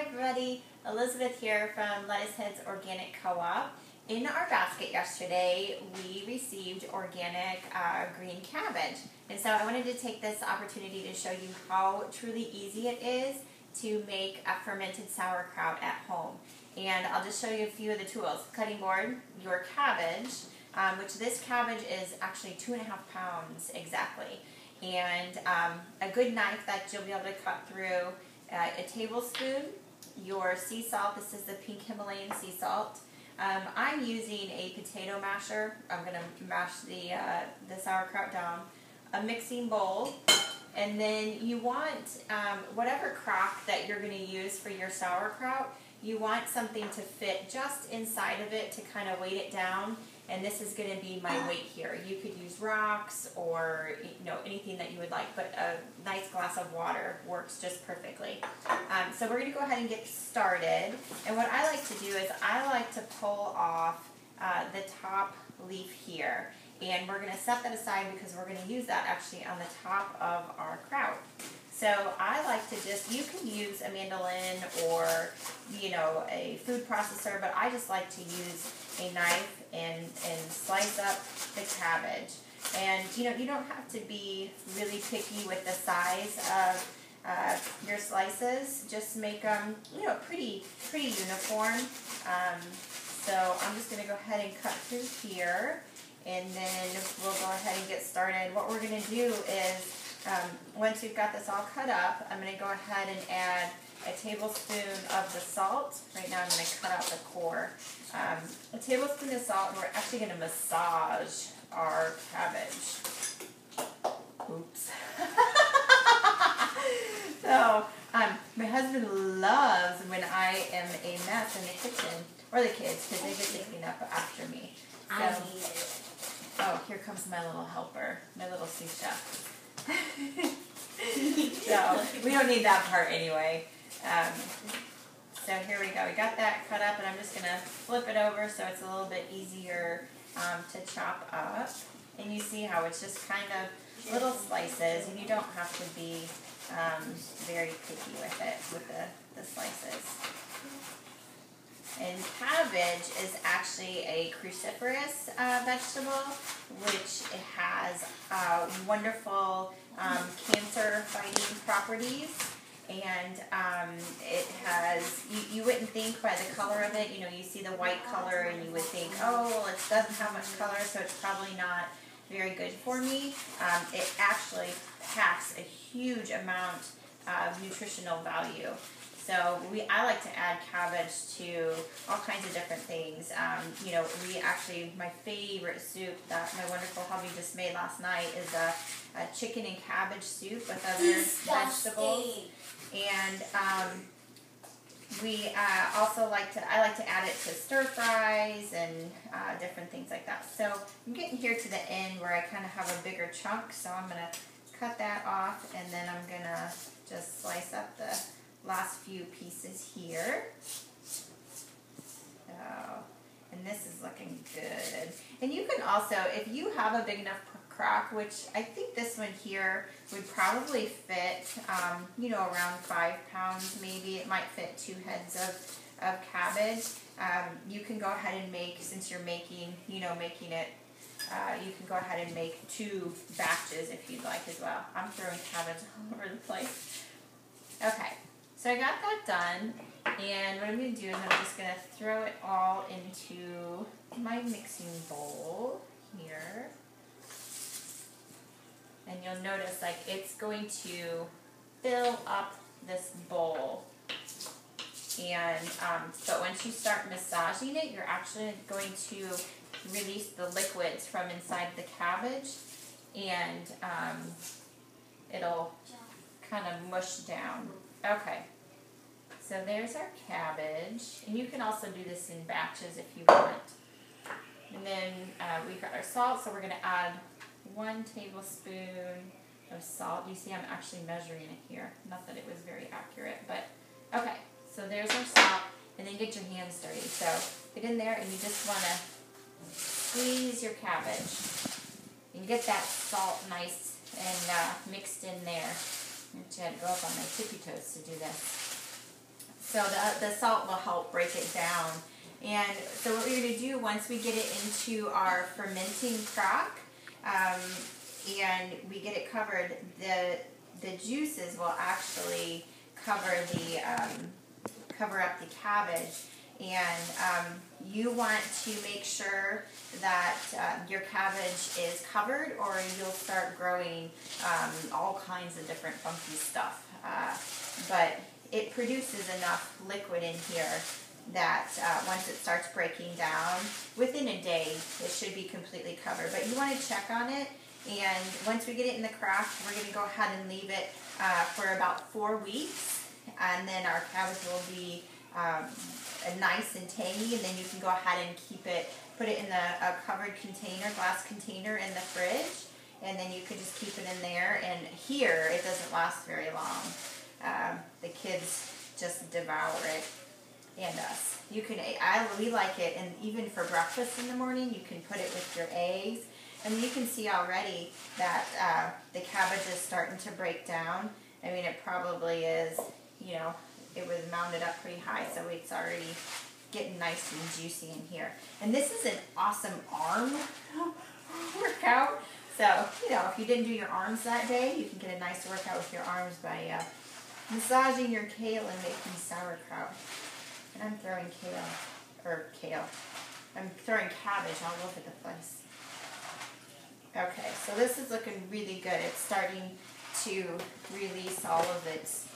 everybody, Elizabeth here from Lettuce Heads Organic Co-op. In our basket yesterday, we received organic green cabbage. And so I wanted to take this opportunity to show you how truly easy it is to make a fermented sauerkraut at home. And I'll just show you a few of the tools. Cutting board, your cabbage, which this cabbage is actually 2.5 pounds exactly. And a good knife that you'll be able to cut through, a tablespoon, your sea salt. This is the pink Himalayan sea salt. I'm using a potato masher. I'm going to mash the sauerkraut down. A mixing bowl, and then you want whatever crock that you're going to use for your sauerkraut, you want something to fit just inside of it to kind of weight it down. And this is going to be my weight here. You could use rocks or anything that you would like, but a nice glass of water works just perfectly. So we're going to go ahead and get started. And what I like to do is I like to pull off the top leaf here. And we're going to set that aside because we're going to use that actually on the top of our kraut. So I like to just, you can use a mandolin or, a food processor, but I just like to use a knife and slice up the cabbage. And, you don't have to be really picky with the size of your slices. Just make them, pretty uniform. So I'm just going to go ahead and cut through here. And then we'll go ahead and get started. What we're going to do is, once we've got this all cut up, I'm going to go ahead and add a tablespoon of the salt. Right now I'm going to cut out the core. A tablespoon of salt, and we're actually going to massage our cabbage. Oops. So, my husband loves when I am a mess in the kitchen, or the kids, because they get to clean up after me. So, I need it. Oh, here comes my little helper, my little sous chef. So, we don't need that part anyway. So here we go. We got that cut up, and I'm just going to flip it over so it's a little bit easier to chop up. And you see how it's just kind of little slices, and you don't have to be very picky with it, with the slices. And cabbage is actually a cruciferous vegetable, which has wonderful cancer-fighting properties. And it has, you wouldn't think by the color of it, you see the white color and you would think, oh, well, it doesn't have much color, so it's probably not very good for me. It actually packs a huge amount of nutritional value. So I like to add cabbage to all kinds of different things. We actually, my favorite soup that my wonderful hubby just made last night is a chicken and cabbage soup with other vegetables. And I like to add it to stir fries and different things like that. So I'm getting here to the end where I kind of have a bigger chunk, so I'm going to cut that off, and then I'm going to just slice up the last few pieces here. So, and this is looking good. And you can also, if you have a big enough crock, which I think this one here would probably fit, around 5 pounds maybe. It might fit 2 heads of cabbage. You can go ahead and make, since you're making it, you can go ahead and make 2 batches if you'd like as well. I'm throwing cabbage all over the place. Okay, so I got that done, and what I'm going to do is I'm just going to throw it all into my mixing bowl here. And you'll notice it's going to fill up this bowl. And but once you start massaging it, you're actually going to release the liquids from inside the cabbage, and it'll kind of mush down. Okay, so there's our cabbage, and you can also do this in batches if you want. And then we've got our salt, so we're going to add 1 tablespoon of salt. You see I'm actually measuring it here. Not that it was very accurate, but okay. So there's our salt, and then get your hands dirty. So get in there, and you just want to squeeze your cabbage and get that salt nice and mixed in there. I had to go up on my tippy toes to do this. So So the salt will help break it down. And so what we're going to do once we get it into our fermenting crock, and we get it covered, the juices will actually cover up the cabbage. And you want to make sure that your cabbage is covered, or you'll start growing all kinds of different funky stuff. But it produces enough liquid in here that once it starts breaking down, within a day it should be completely covered. But you want to check on it, and once we get it in the crock, we're going to go ahead and leave it for about 4 weeks, and then our cabbage will be nice and tangy, and then you can go ahead and put it in a covered container, glass container in the fridge, and then you can just keep it in there. And here it doesn't last very long. The kids just devour it, and us. We like it, and even for breakfast in the morning, you can put it with your eggs. And you can see already that the cabbage is starting to break down. I mean, it probably is, it was mounted up pretty high, so it's already getting nice and juicy in here. And this is an awesome arm workout. So, if you didn't do your arms that day, you can get a nice workout with your arms by massaging your kale and making sauerkraut. And I'm throwing I'm throwing cabbage all over the place. Okay, so this is looking really good. It's starting to release all of its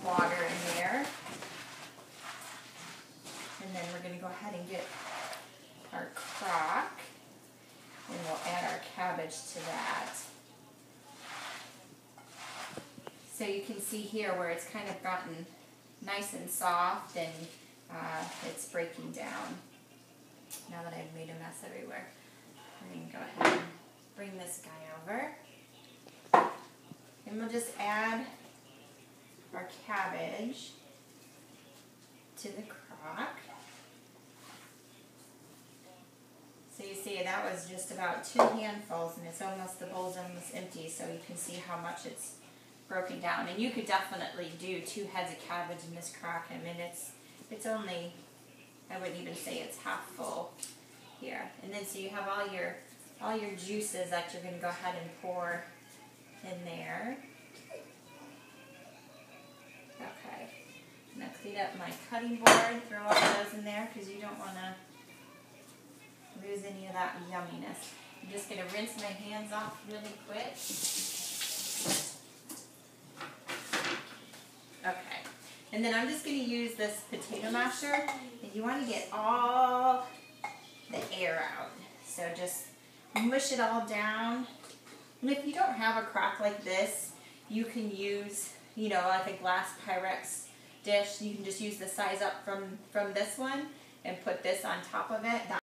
water in there. And then we're going to go ahead and get our crock, and we'll add our cabbage to that. So you can see here where it's kind of gotten nice and soft, and it's breaking down. Now that I've made a mess everywhere, we're going to go ahead and bring this guy over. And we'll just add our cabbage to the crock. So you see that was just about 2 handfuls, and the bowl's almost empty, so you can see how much it's broken down. And you could definitely do 2 heads of cabbage in this crock. I mean, it's only, I wouldn't even say it's half full here. And then so you have all your juices that you're going to go ahead and pour in there. Okay. I'm going to clean up my cutting board, throw all those in there because you don't want to lose any of that yumminess. I'm just going to rinse my hands off really quick. Okay. And then I'm just going to use this potato masher, and you want to get all the air out. So just mush it all down. And if you don't have a crock like this, you can use, like a glass Pyrex dish. You can just use the size up from this one and put this on top of it.